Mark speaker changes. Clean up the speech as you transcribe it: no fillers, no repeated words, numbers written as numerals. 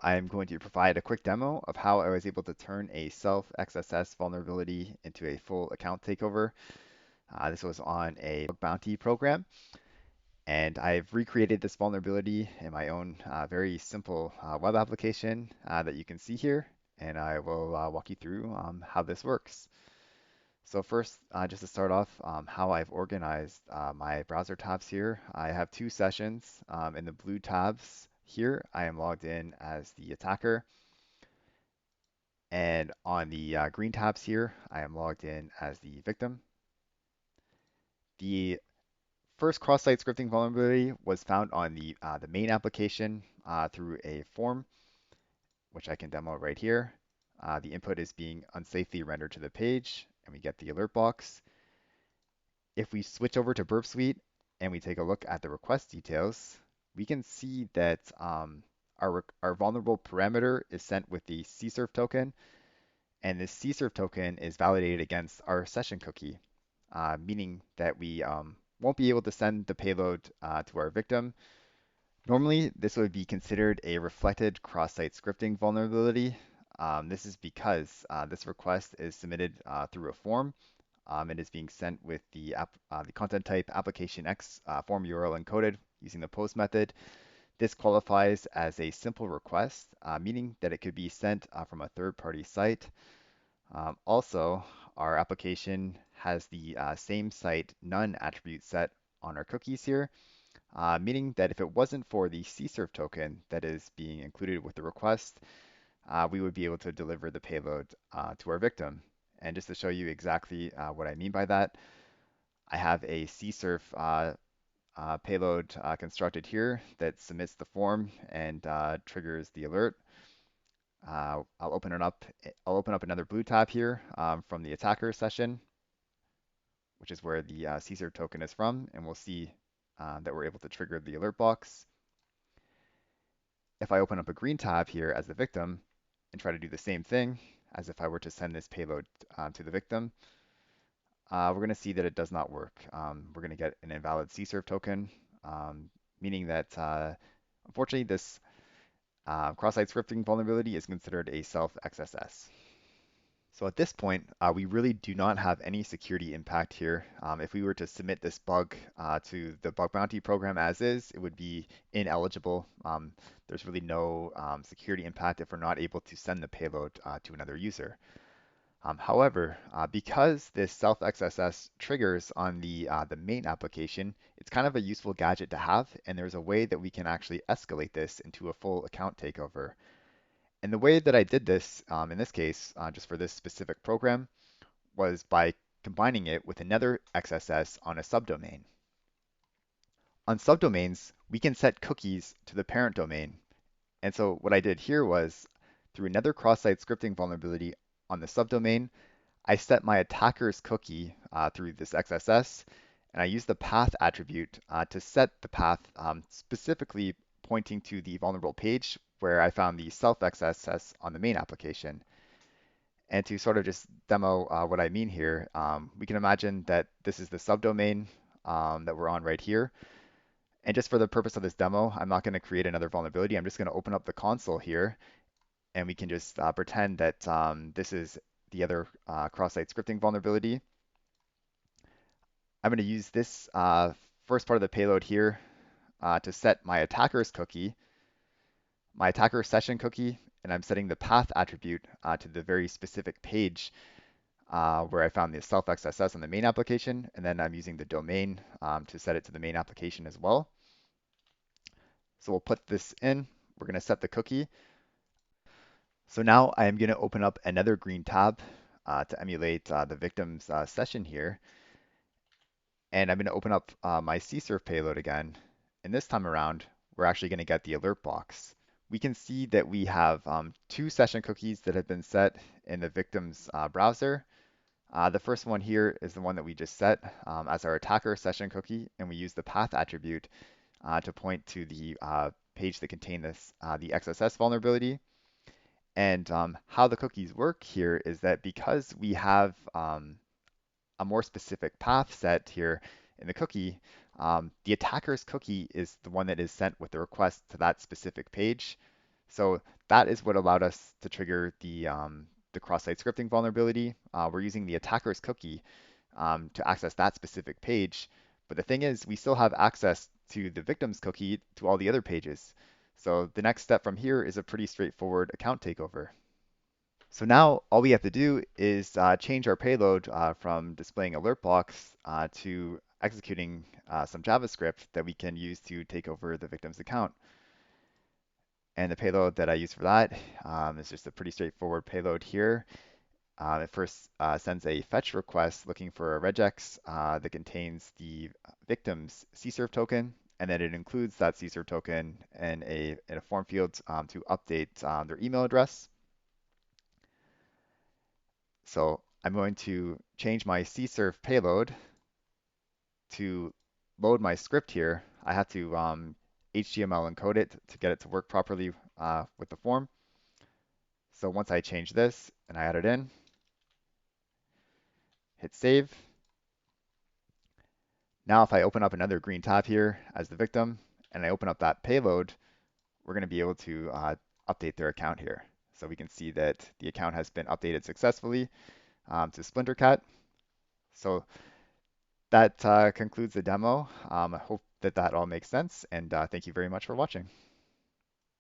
Speaker 1: I'm going to provide a quick demo of how I was able to turn a self-XSS vulnerability into a full account takeover. This was on a bug bounty program, and I've recreated this vulnerability in my own very simple web application that you can see here, and I will walk you through how this works. So first, just to start off, how I've organized my browser tabs here. I have two sessions. In the blue tabs here, I am logged in as the attacker. And on the green tabs here, I am logged in as the victim. The first cross-site scripting vulnerability was found on the main application through a form, which I can demo right here. The input is being unsafely rendered to the page, and we get the alert box. If we switch over to Burp Suite and we take a look at the request details, we can see that our vulnerable parameter is sent with the cserf token, and this cserf token is validated against our session cookie, meaning that we won't be able to send the payload to our victim. Normally, this would be considered a reflected cross-site scripting vulnerability. This is because this request is submitted through a form. It is being sent with the content type application X form URL encoded using the post method. This qualifies as a simple request, meaning that it could be sent from a third-party site. Also, our application has the same site none attribute set on our cookies here, meaning that if it wasn't for the cserf token that is being included with the request, we would be able to deliver the payload to our victim. And just to show you exactly what I mean by that, I have a cserf payload constructed here that submits the form and triggers the alert. I'll open it up. I'll open up another blue tab here from the attacker session, which is where the cserf token is from, and we'll see that we're able to trigger the alert box. If I open up a green tab here as the victim and try to do the same thing as if I were to send this payload to the victim, we're going to see that it does not work. We're going to get an invalid cserf token, meaning that unfortunately this cross-site scripting vulnerability is considered a self-XSS. So at this point, we really do not have any security impact here. If we were to submit this bug to the bug bounty program as is, it would be ineligible. There's really no security impact if we're not able to send the payload to another user. However, because this self-XSS triggers on the main application, it's kind of a useful gadget to have, and there's a way that we can actually escalate this into a full account takeover. And the way that I did this, in this case, just for this specific program, was by combining it with another XSS on a subdomain. On subdomains, we can set cookies to the parent domain. And so what I did here was, through another cross-site scripting vulnerability on the subdomain, I set my attacker's cookie through this XSS, and I used the path attribute to set the path specifically pointing to the vulnerable page where I found the self-XSS on the main application. And to sort of just demo what I mean here, we can imagine that this is the subdomain that we're on right here. And just for the purpose of this demo, I'm not going to create another vulnerability. I'm just going to open up the console here, and we can just pretend that this is the other cross-site scripting vulnerability. I'm going to use this first part of the payload here to set my attacker's cookie, my attacker session cookie, and I'm setting the path attribute to the very specific page where I found the self-XSS on the main application, and then I'm using the domain to set it to the main application as well. So we'll put this in. We're going to set the cookie. So now I am going to open up another green tab to emulate the victim's session here. And I'm going to open up my cserf payload again. And this time around, we're actually going to get the alert box. We can see that we have two session cookies that have been set in the victim's browser. The first one here is the one that we just set as our attacker session cookie, and we use the path attribute to point to the page that contained this, the XSS vulnerability. And how the cookies work here is that because we have a more specific path set here in the cookie, the attacker's cookie is the one that is sent with the request to that specific page. So that is what allowed us to trigger the cross-site scripting vulnerability. We're using the attacker's cookie to access that specific page. But the thing is, we still have access to the victim's cookie to all the other pages. So the next step from here is a pretty straightforward account takeover. So now all we have to do is change our payload from displaying alert blocks to executing some JavaScript that we can use to take over the victim's account. And the payload that I use for that is just a pretty straightforward payload here. It first sends a fetch request looking for a regex that contains the victim's CSRF token, and then it includes that CSRF token in a form field to update their email address. So I'm going to change my CSRF payload to load my script here. I have to HTML encode it to get it to work properly with the form. So once I change this and I add it in, hit save. Now if I open up another green tab here as the victim and I open up that payload, we're going to be able to update their account here. So we can see that the account has been updated successfully to SplinterCat. So that concludes the demo. I hope that all makes sense, and thank you very much for watching.